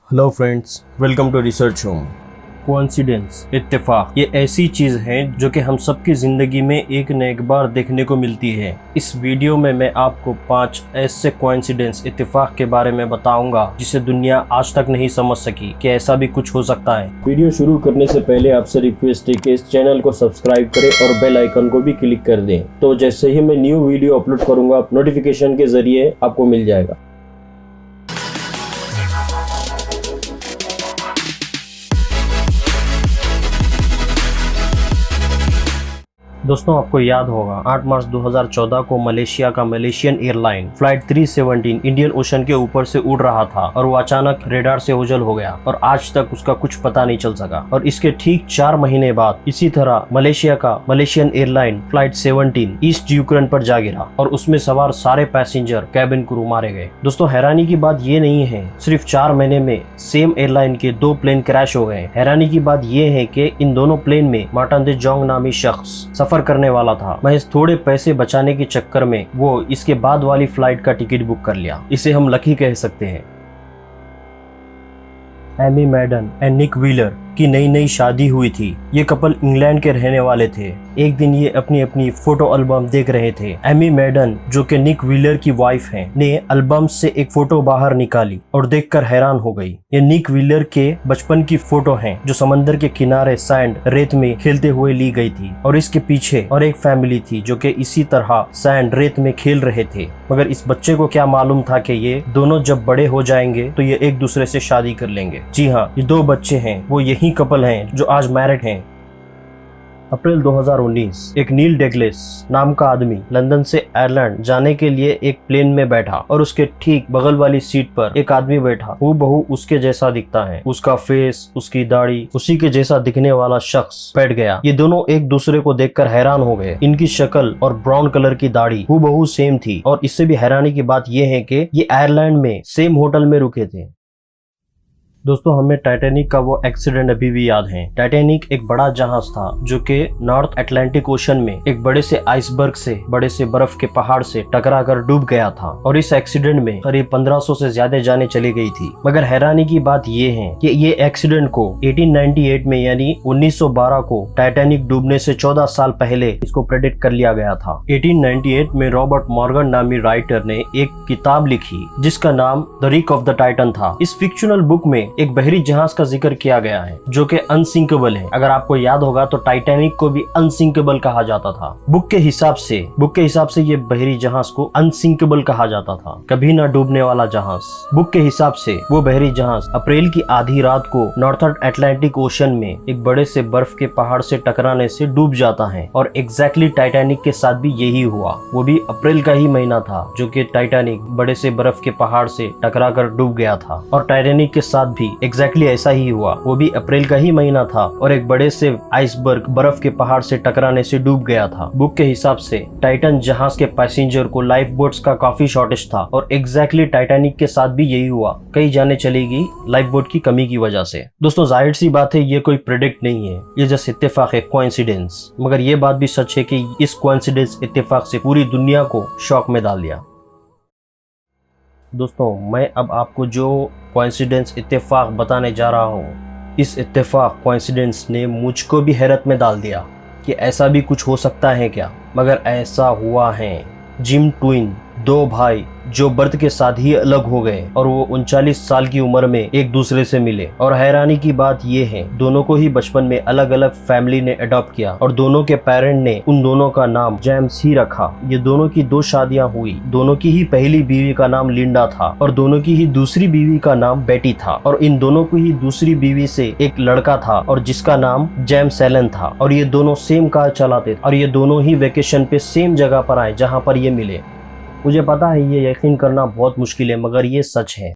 Hello friends, welcome to research home. Coincidence, इत्तेफाक, ये ऐसी चीज है जो कि हम सबकी जिंदगी में एक न एक बार देखने को मिलती है। इस वीडियो में मैं आपको 5 ऐसे कोइंसिडेंस, इत्तेफाक के बारे में बताऊंगा जिसे दुनिया आज तक नहीं समझ सकी कि ऐसा भी कुछ हो सकता है। वीडियो शुरू करने से पहले आपसे रिक्वेस्ट है कि इस चैनल को सब्सक्राइब करें और बेल आइकन को भी क्लिक कर दें, तो जैसे ही मैं न्यू वीडियो अपलोड करूंगा नोटिफिकेशन के जरिए आपको मिल जाएगा। दोस्तों, आपको याद होगा 8 मार्च 2014 को मलेशिया का Malaysian airline flight 317 Indian ocean के ऊपर से उड़ रहा था और वो अचानक रेडार से ओझल हो गया और आज तक उसका कुछ पता नहीं चल सका। और इसके ठीक 4 महीने बाद इसी तरह मलेशिया का Malaysian airline flight 17 east Ukraine पर जा गिरा और उसमें सवार सारे पैसेंजर, कैबिन क्रू मारे गए। दोस्तों, हैरानी की बात ये नहीं है सिर्फ 4 महीने में सेम एयरलाइन के 2 प्लेन क्रैश हो गए। हैरानी की बात ये है कि इन दोनों प्लेन में मार्टिन दे जोंग नामी शख्स सफर करने वाला था। महज थोड़े पैसे बचाने के चक्कर में वो इसके बाद वाली फ्लाइट का टिकट बुक कर लिया। इसे हम लकी कह सकते हैं। Amy Madden and Nick Wheeler की नई शादी हुई थी। ये कपल इंग्लैंड के रहने वाले थे। एक दिन ये अपनी अपनी फोटो एल्बम देख रहे थे। एमी मैडन, जो कि निक व्हीलर की वाइफ हैं, ने एल्बम से एक फोटो बाहर निकाली और देखकर हैरान हो गई। ये निक व्हीलर के बचपन की फोटो है जो समंदर के किनारे सैंड, रेत में खेलते हुए ली गई थी। और इसके पीछे और एक फैमिली थी जो कि इसी तरह सैंड, रेत में खेल रहे थे। मगर इस बच्चे को क्या मालूम था कि ये दोनों जब बड़े हो जाएंगे तो ये एक दूसरे से शादी कर लेंगे। जी हाँ, ये 2 बच्चे हैं, वो यही कपल हैं जो आज मैरिड हैं। अप्रैल 2019 एक नील डेग्लेस नाम का आदमी लंदन से आयरलैंड जाने के लिए एक प्लेन में बैठा और उसके ठीक बगल वाली सीट पर एक आदमी बैठा। वो बहु उसके जैसा दिखता है। उसका फेस, उसकी दाढ़ी, उसी के जैसा दिखने वाला शख्स बैठ गया। ये दोनों एक दूसरे को देखकर हैरान हो गए। इनकी शक्ल और ब्राउन कलर की दाढ़ी हूबहू सेम थी। और इससे भी हैरानी की बात यह है कि ये आयरलैंड में सेम होटल में रुके थे। दोस्तों, हमें टाइटैनिक का वो एक्सीडेंट अभी भी याद है। टाइटैनिक एक बड़ा जहाज था जो कि नॉर्थ अटलांटिक ओशन में एक बड़े से आइसबर्ग से, बड़े से बर्फ के पहाड़ से टकराकर डूब गया था। और इस एक्सीडेंट में करीब 1500 से ज्यादा जानें चली गई थी। मगर हैरानी की बात ये है कि ये एक्सीडेंट को 1898 में यानी 1912 को टाइटैनिक डूबने से 14 साल पहले इसको प्रेडिक्ट कर लिया गया था। 1898 में रॉबर्ट मॉर्गन नामी राइटर ने एक किताब लिखी जिसका नाम the Rick of the Titan था। इस फिक्शनल बुक में एक बहरी जहाज का जिक्र किया गया है जो कि अनसिंकेबल है। अगर आपको याद होगा तो टाइटैनिक को भी अनसिंकेबल कहा जाता था। बुक के हिसाब से ये बहरी जहाज को अनसिंकेबल कहा जाता था, कभी ना डूबने वाला जहाज। बुक के हिसाब से वो बहरी जहाज अप्रैल की आधी रात को नॉर्थर्न अटलांटिक ओशन में एक बड़े से बर्फ के पहाड़ से टकराने से डूब जाता है। और एग्जैक्टली टाइटैनिक के साथ भी यही हुआ। वो भी अप्रैल का ही महीना था जो कि टाइटैनिक बड़े से बर्फ के पहाड़ से टकरा कर डूब गया था। और टाइटैनिक के साथ भी एग्जैक्टली ऐसा ही हुआ। वो भी अप्रैल का ही महीना था और एक बड़े से आइसबर्ग बर्फ के पहाड़ से टकराने से डूब गया था। बुक के हिसाब से टाइटन जहाज के पैसेंजर को लाइफ बोट्स का काफी शॉर्टेज था और एग्जैक्टली टाइटैनिक के साथ भी यही हुआ। कई जाने चली गई लाइफ बोट की कमी की वजह से। दोस्तों, जाहिर सी बात है ये कोई प्रेडिक्ट नहीं है, ये जस्ट इत्तेफाक है, कोइंसिडेंस। मगर ये बात भी सच है कि इस कोइंसिडेंस इत्तेफाक से पूरी दुनिया को शॉक में डाल दिया। दोस्तों, मैं अब आपको जो कोइंसिडेंस इत्तेफाक बताने जा रहा हूँ, इस इत्तेफाक कोइंसिडेंस ने मुझको भी हैरत में डाल दिया कि ऐसा भी कुछ हो सकता है क्या। मगर ऐसा हुआ है। जिम ट्विन, 2 भाई जो बर्थ के साथ ही अलग हो गए और वो 39 साल की उम्र में एक दूसरे से मिले। और हैरानी की बात ये है, दोनों को ही बचपन में अलग अलग फैमिली ने अडॉप्ट किया और दोनों के पेरेंट ने उन दोनों का नाम जेम्स ही रखा। ये दोनों की 2 शादियां हुई। दोनों की ही पहली बीवी का नाम लिंडा था और दोनों की ही दूसरी बीवी का नाम बेटी था। और इन दोनों की ही दूसरी बीवी से एक लड़का था और जिसका नाम जेम्स एलन था। और ये दोनों सेम कार चलाते थे और ये दोनों ही वेकेशन पे सेम जगह पर आए जहाँ पर ये मिले। मुझे पता है ये यकीन करना बहुत मुश्किल है, मगर ये सच है।